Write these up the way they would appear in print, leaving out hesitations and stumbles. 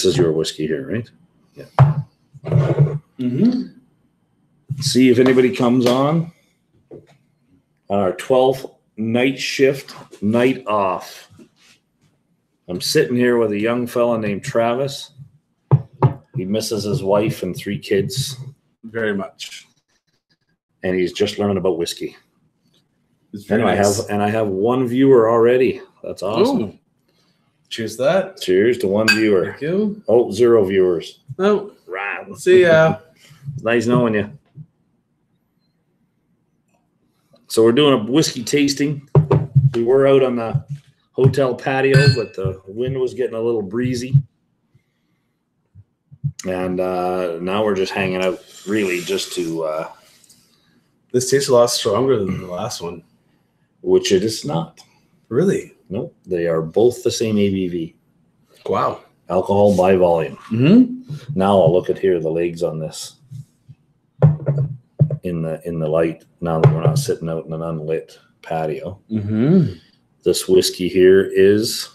this is your whiskey here, right? Yeah. Mm-hmm. See if anybody comes on our 12th night shift, night off. I'm sitting here with a young fella named Travis. He misses his wife and 3 kids very much, and he's just learning about whiskey. And nice. I have 1 viewer already. That's awesome. Ooh. Cheers to that. Cheers to 1 viewer. Thank you. Oh, 0 viewers. Oh, right. See ya. Nice knowing you. So we're doing a whiskey tasting. We were out on the hotel patio, but the wind was getting a little breezy. And now we're just hanging out, really, just to... this tastes a lot stronger than the last one. Which it is not. Really? Nope. They are both the same ABV. Wow. Alcohol by volume. Mm-hmm. Now I'll look at here, the legs on this. In the light, now that we're not sitting out in an unlit patio. Mm-hmm. This whiskey here is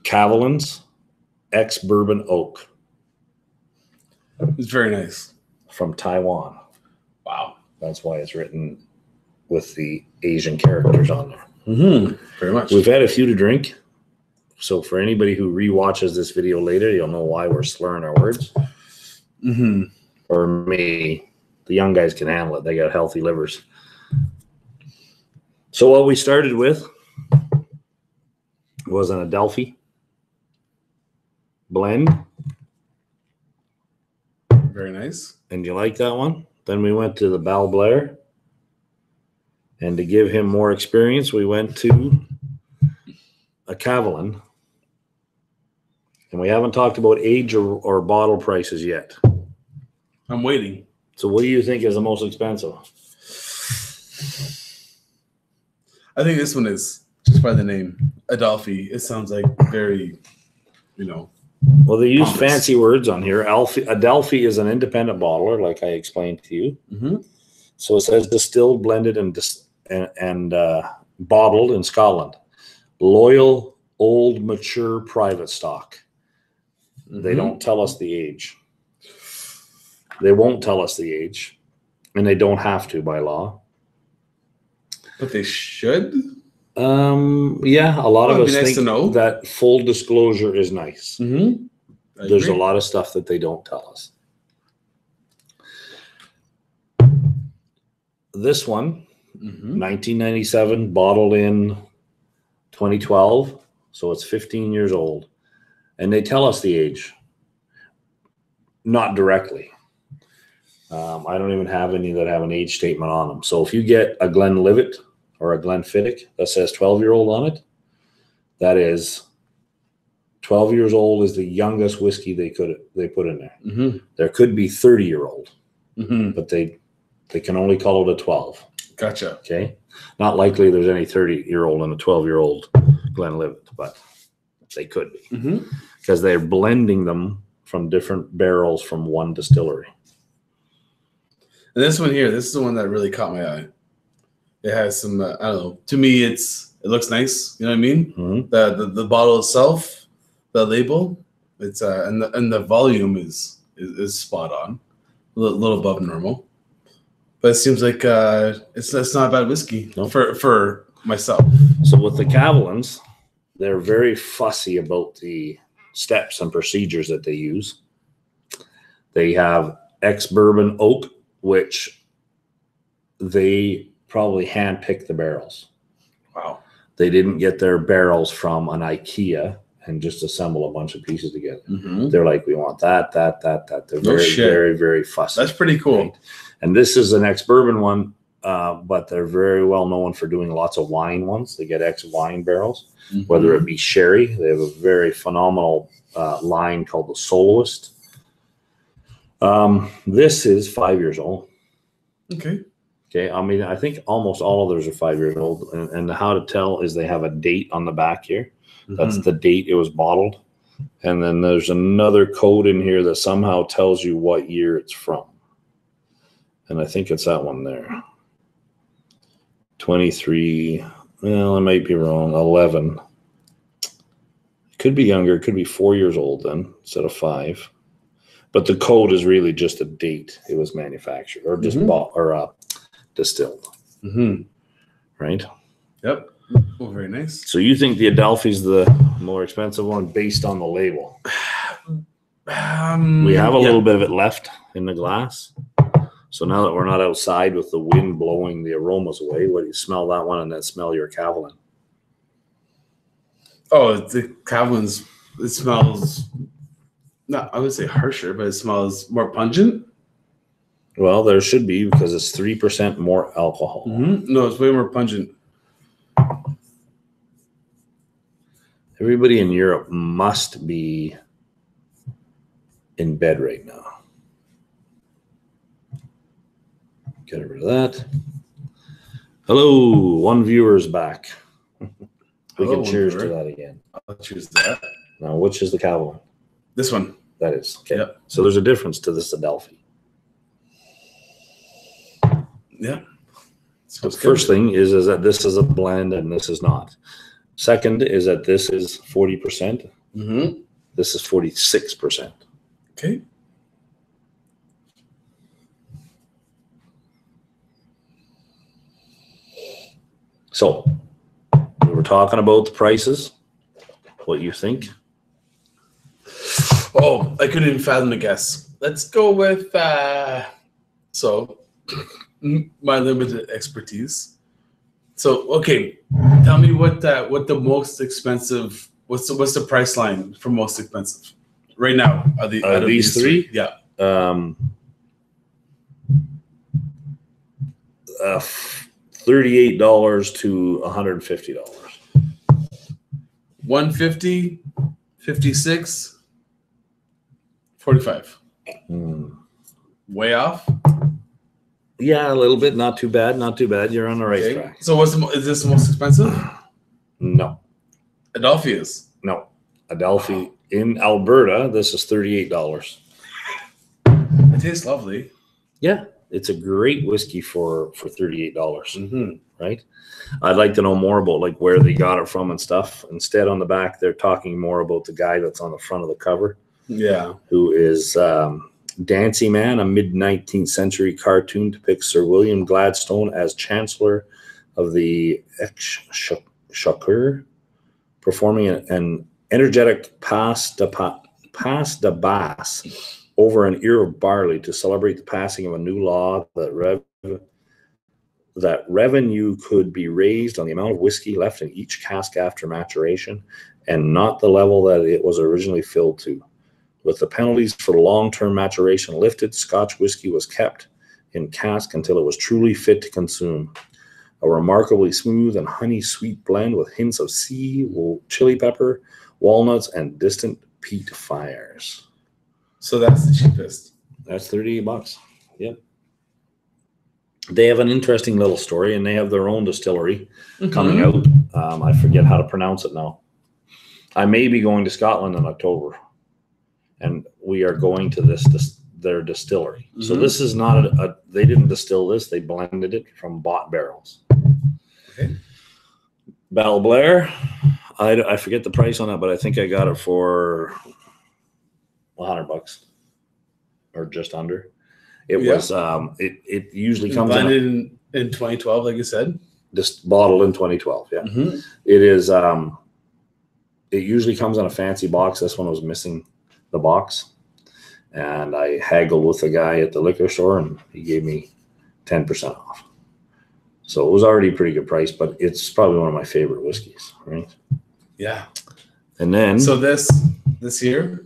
Cavalin's ex-bourbon oak. It's very nice. From Taiwan. Wow. That's why it's written with the Asian characters on there. Mm-hmm. Very much. We've had a few to drink. So for anybody who rewatches this video later, you'll know why we're slurring our words. Mm-hmm. Or me. The young guys can handle it. They got healthy livers. So what we started with was an Adelphi blend. Very nice. And you like that one? Then we went to the Bal Blair. And to give him more experience, we went to a Cavalin. And we haven't talked about age or bottle prices yet. I'm waiting. So what do you think is the most expensive? I think this one is, just by the name, Adelphi. It sounds like very, Well, they use fancy words on here. Adelphi is an independent bottler, like I explained to you. Mm-hmm. So it says distilled, blended, and bottled in Scotland. Loyal, old, mature private stock. Mm-hmm. They don't tell us the age. They won't tell us the age, and they don't have to by law. But they should? Yeah, a lot of us think that full disclosure is nice. Mm-hmm. There's a lot of stuff that they don't tell us. This one, 1997, bottled in 2012, so it's 15 years old. And they tell us the age. Not directly. I don't even have any that have an age statement on them. So if you get a Glenlivet or a Glenfiddich that says 12-year-old on it, that is 12 years old is the youngest whiskey they put in there. Mm-hmm. There could be 30-year-old, mm-hmm. but they can only call it a 12. Gotcha. Okay. Not likely there's any 30-year-old and a 12-year-old Glenlivet, but they could be because they're blending them from different barrels from one distillery. And this one here, this is the one that really caught my eye. It has some, I don't know. To me, it looks nice. You know what I mean? Mm-hmm. The bottle itself, the label, it's and the volume is spot on, a little above normal. But it seems like it's not a bad whiskey for myself. So with the Cavalins, they're very fussy about the steps and procedures that they use. They have ex-bourbon oak, which they probably hand-picked the barrels. Wow. They didn't get their barrels from an IKEA and just assemble a bunch of pieces together. Mm-hmm. They're like, we want that. They're very, very fussy. That's pretty cool. Right? And this is an ex-bourbon one, but they're very well known for doing lots of wine ones. They get ex-wine barrels, whether it be sherry. They have a very phenomenal line called the Soloist. This is 5 years old. Okay. I mean, I think almost all of those are 5 years old. And how to tell is they have a date on the back here. That's the date it was bottled. And then there's another code in here that somehow tells you what year it's from. And I think it's that one there. 23. Well, I might be wrong. 11. Could be younger. It could be 4 years old then instead of 5. But the code is really just a date it was manufactured or just bought or distilled. Right? Yep. Oh, very nice. So you think the Adelphi's the more expensive one based on the label? We have a little bit of it left in the glass. So now that we're not outside with the wind blowing the aromas away, what do you smell that one and then smell your Cavalan? Oh, the Cavalan's, it smells, not, I would say harsher, but it smells more pungent. Well, there should be because it's 3% more alcohol. No, it's way more pungent. Everybody in Europe must be in bed right now. Get rid of that. Hello, one viewer's back. We can cheers to that again. I'll choose that. Now, which is the Cavalan? This one. That is. Okay. Yep. So there's a difference to this Adelphi. Yeah. So the first thing is that this is a blend and this is not. Second is that this is 40%. This is 46%. Okay. So we were talking about the prices. What you think? Oh, I couldn't even fathom a guess. Let's go with so my limited expertise. So okay, tell me what the most expensive. What's the price line for most expensive right now? Are these three? Yeah. $38 to $150. 150, 56, 45. Way off. Yeah, a little bit. Not too bad. Not too bad. You're on the right track. So is this the most expensive? No. Adelphi is. No. Adelphi in Alberta, this is $38. It tastes lovely. Yeah. It's a great whiskey for $38. Right? I'd like to know more about like where they got it from and stuff. Instead, on the back, they're talking more about the guy that's on the front of the cover. Yeah. Who is Dancy Man, a mid-19th century cartoon depicts Sir William Gladstone as Chancellor of the Exchequer, performing an energetic pass de basse over an ear of barley to celebrate the passing of a new law that revenue could be raised on the amount of whiskey left in each cask after maturation and not the level that it was originally filled to. With the penalties for long-term maturation lifted, Scotch whiskey was kept in cask until it was truly fit to consume. A remarkably smooth and honey-sweet blend with hints of sea, chili pepper, walnuts, and distant peat fires. So that's the cheapest. That's $38. Yep. They have an interesting little story, and they have their own distillery coming out. I forget how to pronounce it now. I may be going to Scotland in October, and we are going to their distillery. So this is not they didn't distill this; they blended it from bought barrels. Okay. Battle Blair, I forget the price on that, but I think I got it for $100 or just under. It was it usually comes blended in 2012, like you said. Just bottled in 2012. Yeah, it is. It usually comes in a fancy box. This one was missing the box, and I haggled with the guy at the liquor store, and he gave me 10% off. So it was already a pretty good price, but it's probably one of my favorite whiskeys, right? Yeah. And then so this here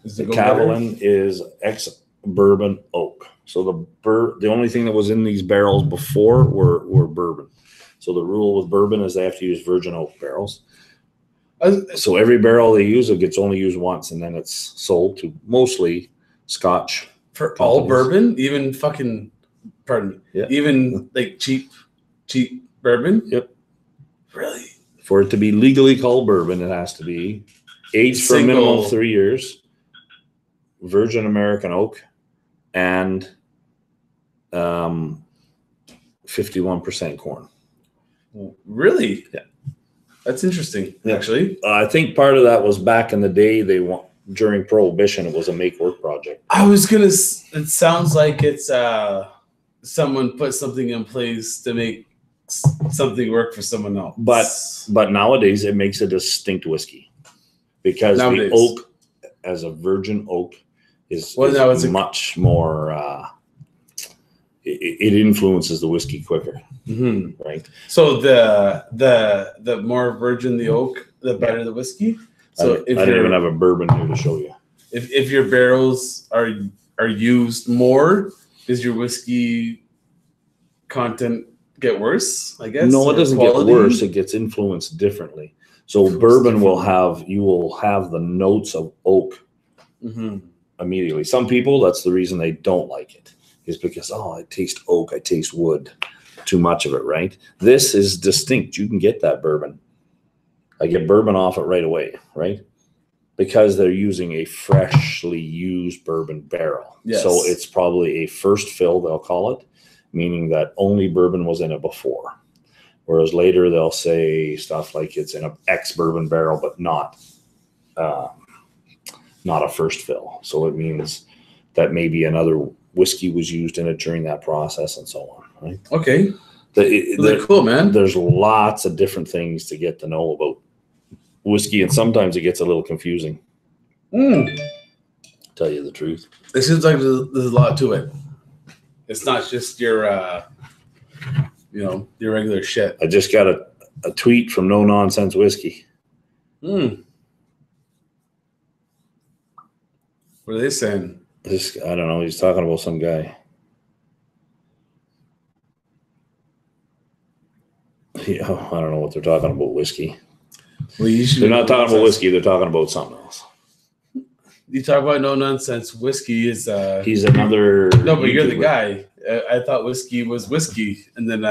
is the Cavalan is ex-bourbon oak. So the only thing that was in these barrels before were bourbon. So the rule with bourbon is they have to use virgin oak barrels. So every barrel they use, it gets only used once, and then it's sold to mostly Scotch. For companies. All bourbon, even fucking, pardon me, even like cheap bourbon? Yep. Really? For it to be legally called bourbon, it has to be aged for a minimum of 3 years, virgin American oak, and 51% corn. Really? Yeah. That's interesting, actually. I think part of that was back in the day, during Prohibition, it was a make-work project. I was going to, it sounds like it's someone put something in place to make something work for someone else. But nowadays, it makes a distinct whiskey. Because the oak, as a virgin oak, is much more... it influences the whiskey quicker, right? So the more virgin the oak, the better the whiskey. So I don't even have a bourbon here to show you. If your barrels are used more, does your whiskey content get worse? I guess. No, it doesn't get worse. It gets influenced differently. So bourbon will have the notes of oak immediately. Some people, that's the reason they don't like it. Is because, I taste oak, I taste wood, too much of it, right? This is distinct. You can get that bourbon. I get bourbon off it right away, right? Because they're using a freshly used bourbon barrel. Yes. So it's probably a first fill, they'll call it, meaning that only bourbon was in it before. Whereas later they'll say stuff like it's in an ex-bourbon barrel, but not a first fill. So it means that maybe another whiskey was used in it during that process and so on, right? Okay. Cool, man. There's lots of different things to get to know about whiskey, and sometimes it gets a little confusing. Tell you the truth. It seems like there's a lot to it. It's not just your regular shit. I just got a tweet from No Nonsense Whiskey. What are they saying? I don't know. He's talking about some guy. I don't know what they're talking about. Whiskey. Well, they're not talking about whiskey. They're talking about something else. You talk about No Nonsense Whiskey is. He's another. No, but you're the guy. I thought whiskey was whiskey, and then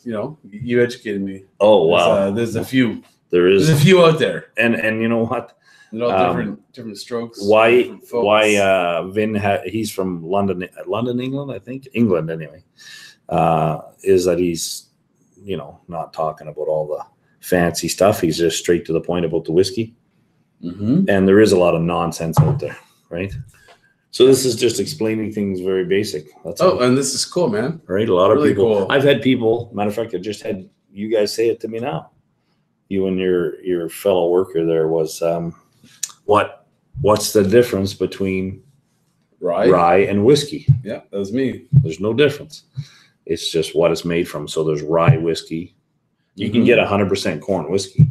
you educated me. Oh wow! There's a few. There's a few out there, and you know what? Different strokes. Why Vin he's from London, England, I think. England, anyway. Is that he's, not talking about all the fancy stuff. He's just straight to the point about the whiskey. And there is a lot of nonsense out there, right? So this is just explaining things very basic. That's all. And this is cool, man. Right? A lot of people. Cool. I've had people, matter of fact, I just had you guys say it to me now. You and your fellow worker there was... What's the difference between rye and whiskey? Yeah, that was me. There's no difference. It's just what it's made from. So there's rye whiskey. You can get 100% corn whiskey.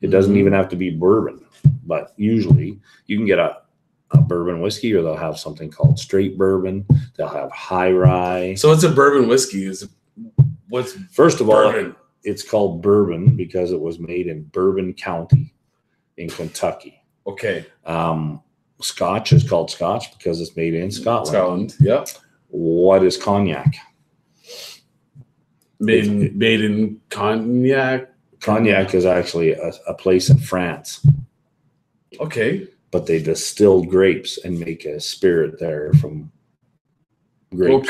It doesn't even have to be bourbon, but usually you can get a bourbon whiskey, or they'll have something called straight bourbon. They'll have high rye. So what's a bourbon whiskey? First of all, it's called bourbon because it was made in Bourbon County in Kentucky. Okay. Scotch is called Scotch because it's made in Scotland. Yeah. What is cognac? Made in cognac. Cognac is actually a place in France. Okay. But they distill grapes and make a spirit there from grapes.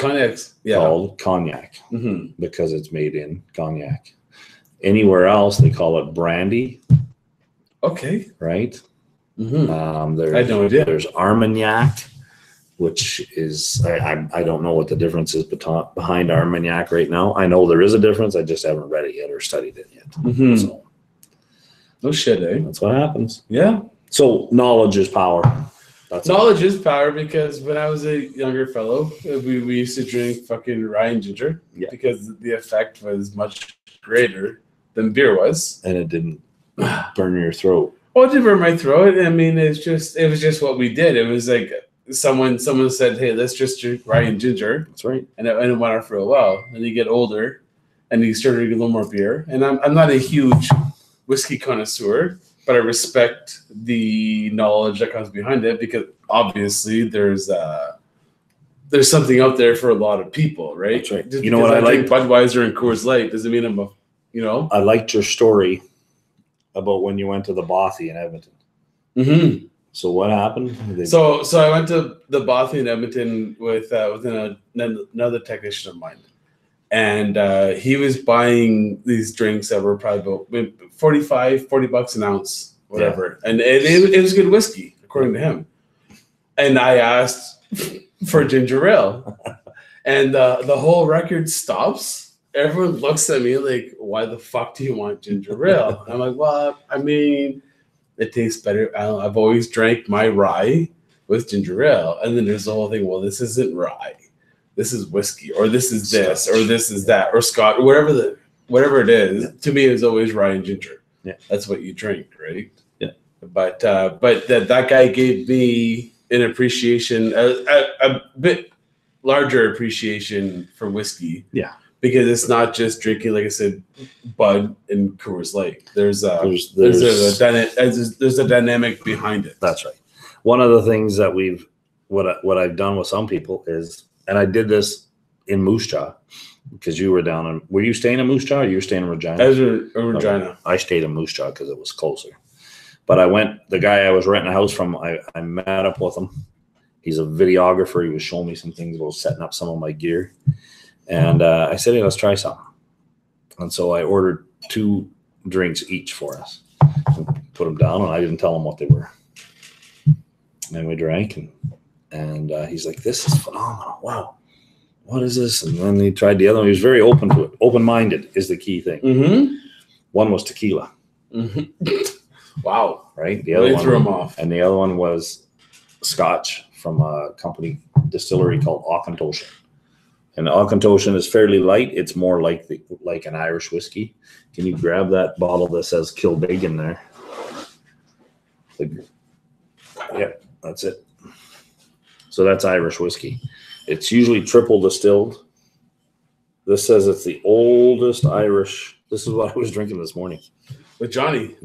Called cognac because it's made in cognac. Anywhere else, they call it brandy. Okay. Right? I had no idea. There's Armagnac, which is I don't know what the difference is behind Armagnac right now. I know there is a difference. I just haven't read it yet or studied it yet. So, no shit, eh? That's what happens. Yeah. So knowledge is power. Knowledge is power, because when I was a younger fellow, we used to drink fucking rye and ginger because the effect was much greater than beer was, and it didn't burn your throat. Well, it did burn my throat. I mean, it was just what we did. It was like someone said, "Hey, let's just drink rye and ginger." That's right. And it went on for a while. And you get older, and you start drinking a little more beer. And I'm not a huge whiskey connoisseur, but I respect the knowledge that comes behind it, because obviously there's something out there for a lot of people, right? That's right. Just you know what I like? Budweiser and Coors Light doesn't mean I'm I liked your story about when you went to the Bothy in Edmonton. So what happened? So I went to the Bothy in Edmonton with another technician of mine, And he was buying these drinks that were probably about $40 an ounce, whatever. Yeah. And it was good whiskey, according to him. And I asked for ginger ale. And the whole record stops. Everyone looks at me like, why the fuck do you want ginger ale? I'm like, well, I mean, it tastes better. I've always drank my rye with ginger ale. And then there's the whole thing, well, this isn't rye. This is whiskey, or this is this, or this is that, or Scotch, or whatever it is. Yeah. To me, it's always rye and ginger. Yeah, that's what you drink, right? Yeah. But that guy gave me an appreciation, a bit larger appreciation for whiskey. Yeah, because it's not just drinking, like I said, Bud and Coors Light. There's a dynamic behind it. That's right. One of the things that what I've done with some people is. And I did this in Moose Jaw because you were down in. Were you staying in Moose Jaw or you were staying in Regina? I was in Regina. Okay. I stayed in Moose Jaw because it was closer. But I went. The guy I was renting a house from, I met up with him. He's a videographer. He was showing me some things about setting up some of my gear, and I said, "Hey, let's try something." And so I ordered 2 drinks each for us. Put them down, and I didn't tell him what they were. And we drank and he's like, this is phenomenal. Wow. What is this? And then he tried the other one. He was very open to it. Open-minded is the key thing. Mm-hmm. One was tequila. Mm-hmm. Wow. Right? The other one threw him off. And the other one was Scotch from a distillery called Auchentoshan. And Auchentoshan is fairly light. It's more like an Irish whiskey. Can you grab that bottle that says Kill Big in there? Yeah, that's it. So that's Irish whiskey. It's usually triple distilled. This says it's the oldest Irish. This is what I was drinking this morning. With Johnny.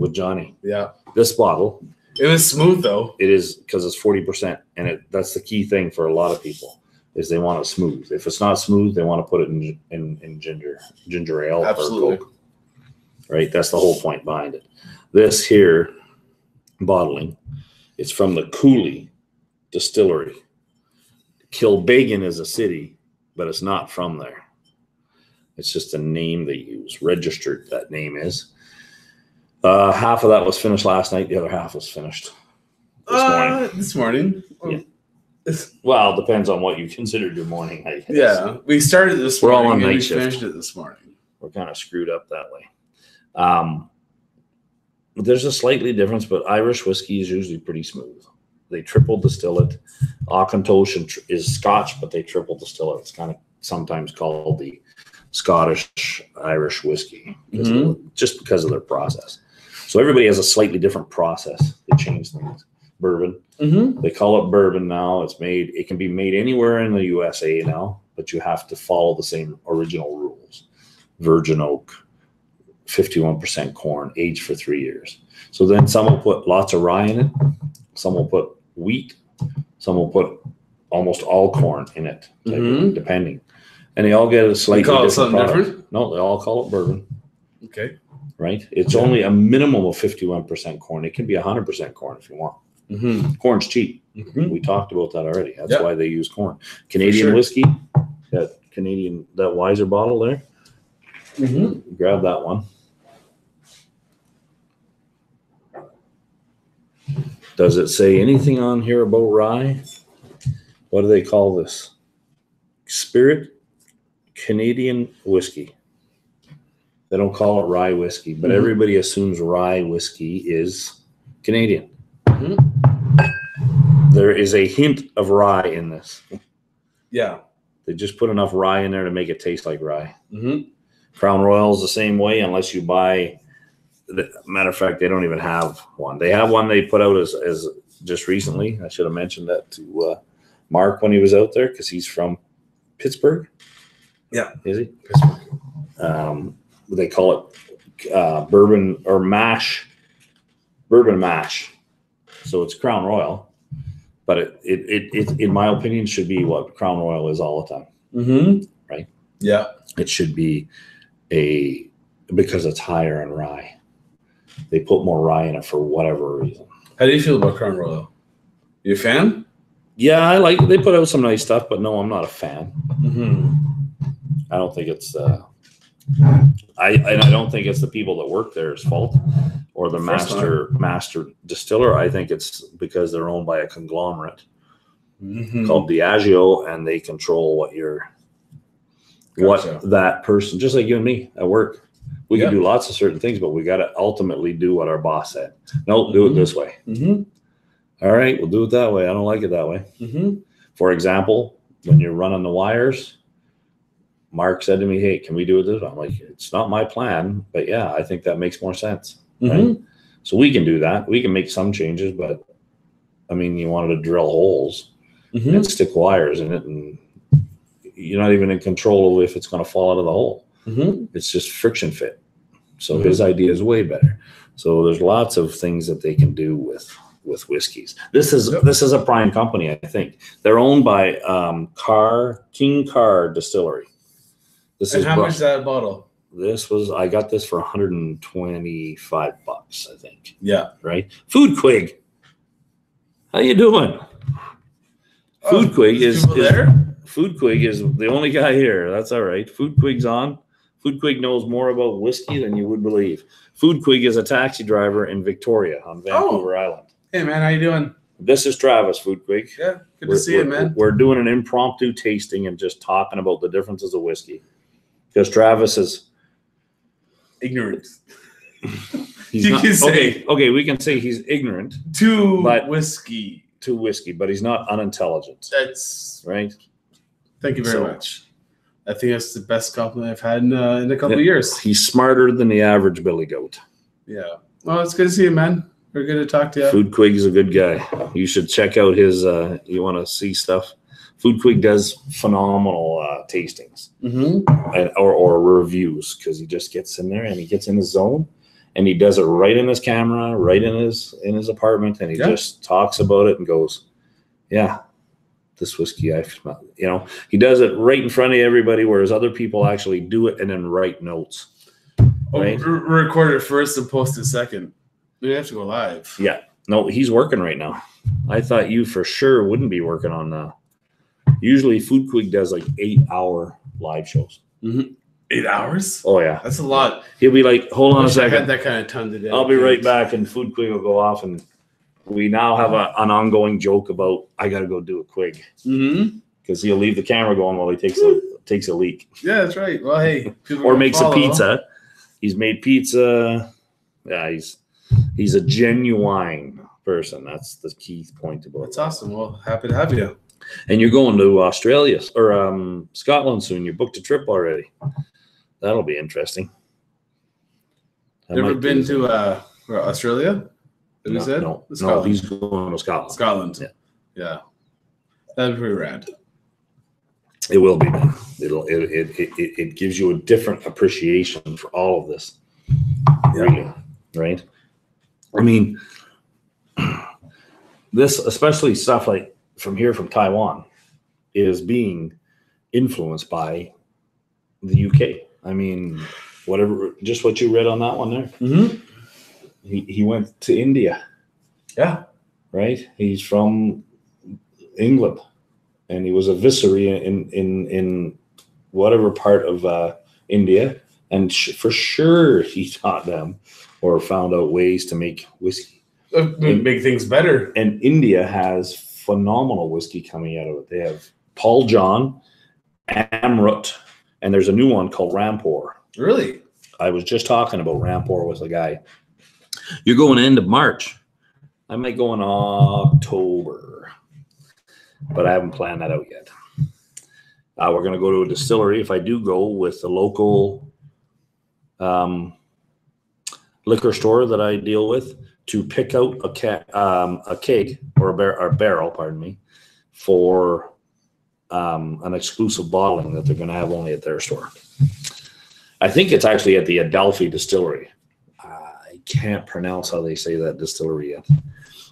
Yeah. This bottle. It was smooth though. It is because it's 40%. And that's the key thing for a lot of people is they want it smooth. If it's not smooth, they want to put it in ginger ale. Absolutely. Or Coke. Right? That's the whole point behind it. This here bottling, it's from the Cooley Distillery. Kilbeggan is a city, but it's not from there. It's just a name they use, registered that name is. Half of that was finished last night. The other half was finished this morning. Yeah. Well, it depends on what you considered your morning. I guess. Yeah, we started this morning. We're all on night we shift. Finished it this morning. We're kind of screwed up that way. There's a slightly difference, but Irish whiskey is usually pretty smooth. They triple distill it. Auchentoshan is Scotch, but they triple distill it. It's kind of sometimes called the Scottish Irish whiskey, just because of their process. So everybody has a slightly different process. They change things. Bourbon. Mm-hmm. They call it bourbon now. It can be made anywhere in the USA now, but you have to follow the same original rules. Virgin oak, 51% corn, aged for 3 years. So then some will put lots of rye in it. Some will put wheat. Some will put almost all corn in it, depending. And they all get a slightly different product. Different? No, they all call it bourbon. Okay. Right? It's only a minimum of 51% corn. It can be 100% corn if you want. Mm-hmm. Corn's cheap. Mm-hmm. We talked about that already. That's why they use corn. Canadian whiskey, that Weiser bottle there. Mm-hmm. Grab that one. Does it say anything on here about rye? What do they call this? Spirit Canadian whiskey. They don't call it rye whiskey, but everybody assumes rye whiskey is Canadian. Mm-hmm. There is a hint of rye in this. Yeah. They just put enough rye in there to make it taste like rye. Mm-hmm. Crown Royal is the same way, unless you buy. Matter of fact, they don't even have one. They have one they put out as just recently. I should have mentioned that to Mark when he was out there because he's from Pittsburgh. Yeah. Is he? Pittsburgh. They call it bourbon or mash. Bourbon mash. So it's Crown Royal, but it in my opinion should be what Crown Royal is all the time. Mm-hmm. Right? Yeah. It should be because it's higher in rye. They put more rye in it for whatever reason. How do you feel about Crown Royal? You a fan? Yeah, they put out some nice stuff, but no, I'm not a fan. Mm-hmm. I don't think it's I don't think it's the people that work there's fault or the master distiller. I think it's because they're owned by a conglomerate called Diageo, and they control what that person, just like you and me at work. We can do lots of certain things, but we got to ultimately do what our boss said. No, do it this way. All right, we'll do it that way. I don't like it that way. For example, when you're running the wires, Mark said to me, hey, can we do it this way? I'm like, it's not my plan, but yeah, I think that makes more sense. Right? So we can do that. We can make some changes, but I mean, you wanted to drill holes and stick wires in it, and you're not even in control of if it's going to fall out of the hole. It's just friction fit. So his idea is way better. So there's lots of things that they can do with whiskeys. This is a prime company, I think. They're owned by King Carr Distillery. And how much is that bottle? I got this for $125, I think. Yeah. Right? Food Quig. How you doing? Food Quig is the only guy here. That's all right. Food Quig's on. Food Quig knows more about whiskey than you would believe. Food Quig is a taxi driver in Victoria on Vancouver Island. Hey man, how you doing? This is Travis, Food Quig. Yeah, good to see you, man. We're doing an impromptu tasting and just talking about the differences of whiskey. Because Travis is ignorant. Okay, we can say he's ignorant to whiskey, but he's not unintelligent. That's right. Thank you very much. I think that's the best compliment I've had in a couple of years. He's smarter than the average billy goat. Yeah. Well, it's good to see you, man. We're good to talk to you. Food Quig is a good guy. You should check out his. You want to see stuff? Food Quig does phenomenal tastings or reviews, because he just gets in there and he gets in his zone, and he does it right in his camera, right in his apartment, and he just talks about it and goes, "Yeah, this whiskey, he does it right in front of everybody, whereas other people actually do it and then write notes." Right? Record it first and post it second. We have to go live. Yeah. No, he's working right now. I thought you for sure wouldn't be working on. Usually, Food Quig does like 8-hour live shows. 8 hours? Oh yeah, that's a lot. He'll be like, "Hold on a second. I had that kind of time today. I'll be right back," and Food Quig will go off, and we now have an ongoing joke about I got to go do a Quig because he'll leave the camera going while he takes a leak. Yeah, that's right. Well, hey, or makes a pizza. He's made pizza. Yeah, he's a genuine person. That's the key point about. That's awesome. Well, happy to have you. And you're going to Australia or Scotland soon. You booked a trip already. That'll be interesting. Never been to Australia? No, he's going to Scotland. Scotland. Yeah. That'd be pretty rad. It will be. It gives you a different appreciation for all of this. Really, right? I mean, this, especially stuff like from Taiwan, is being influenced by the UK. I mean, just what you read on that one there. He went to India. Yeah. Right? He's from England, and he was a viceroy in whatever part of India, and for sure he taught them or found out ways to make whiskey. Make things better. And India has phenomenal whiskey coming out of it. They have Paul John, Amrut, and there's a new one called Rampur. Really? I was just talking about Rampur with a guy. You're going end of March. I might go in October, but I haven't planned that out yet. We're going to go to a distillery. If I do go with the local liquor store that I deal with, to pick out a keg or a barrel, pardon me, for an exclusive bottling that they're going to have only at their store. I think it's actually at the Adelphi Distillery. I can't pronounce how they say that distillery yet.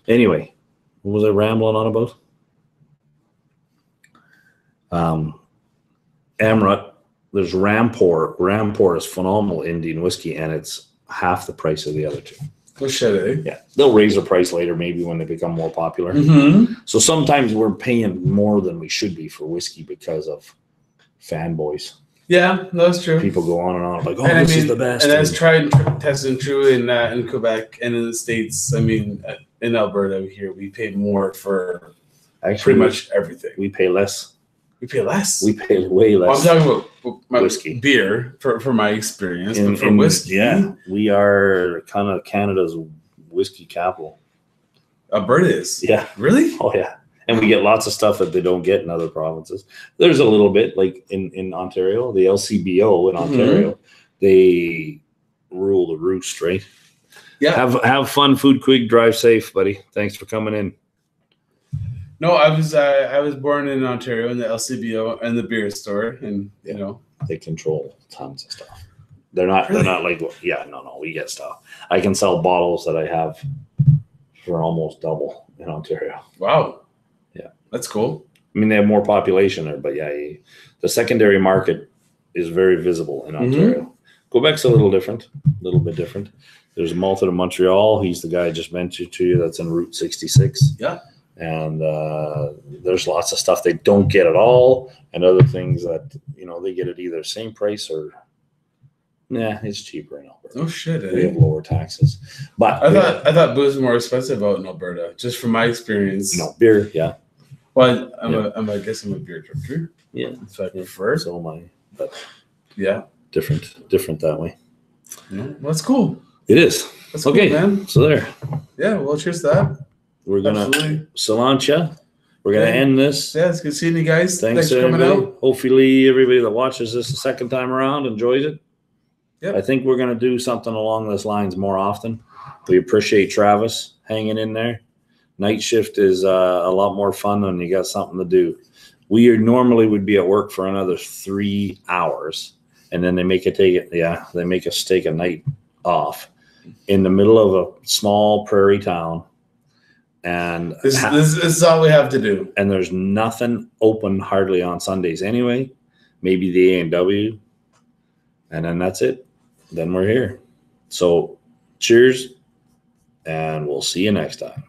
Anyway, what was I rambling on about? Amrut. There's Rampur. Rampur is phenomenal Indian whiskey, and it's half the price of the other two. Oh shit, eh? Yeah, they'll raise the price later, maybe when they become more popular. So sometimes we're paying more than we should be for whiskey because of fanboys. Yeah, that's true. People go on and on like, oh, this is the best. And that's tried and tested and true in Quebec and in the States. I mean, in Alberta here, we pay more for pretty much everything. We pay less. We pay less. We pay way less. Well, I'm talking about my whiskey, beer for my experience, but for whiskey, yeah, we are kind of Canada's whiskey capital. Alberta is. Yeah. Really? Oh yeah. And we get lots of stuff that they don't get in other provinces. There's a little bit like in Ontario, the LCBO in Ontario, they rule the roost, right? Yeah. Have fun, Food Quig, drive safe, buddy. Thanks for coming in. No, I was born in Ontario in the LCBO and the beer store, and you know they control tons of stuff. They're not like no, we get stuff. I can sell bottles that I have for almost double in Ontario. Wow. Yeah. That's cool. I mean, they have more population there, but yeah, the secondary market is very visible in Ontario. Quebec's a little bit different. There's Malton of Montreal. He's the guy I just mentioned to you. That's in Route 66. Yeah. And there's lots of stuff they don't get at all, and other things that they get at either same price or it's cheaper in Alberta. Oh shit! We have lower taxes, but I thought booze was more expensive out in Alberta, just from my experience. No beer, yeah. Well, I guess I'm a beer drinker. Yeah, so I prefer. So am I, but yeah, different that way. Yeah, well, that's cool. It is. That's okay, cool, man. So there. Yeah. Well, cheers to that. We're gonna Salancha. We're gonna end this. Yeah, it's good seeing you guys. Thanks for coming out. Hopefully, everybody that watches this the second time around enjoys it. Yep. I think we're gonna do something along those lines more often. We appreciate Travis hanging in there. Night shift is a lot more fun when you got something to do. We normally would be at work for another 3 hours, and then they make us take a night off in the middle of a small prairie town. And this is all we have to do. And there's nothing open hardly on Sundays anyway. Maybe the A&W. And then that's it. Then we're here. So cheers. And we'll see you next time.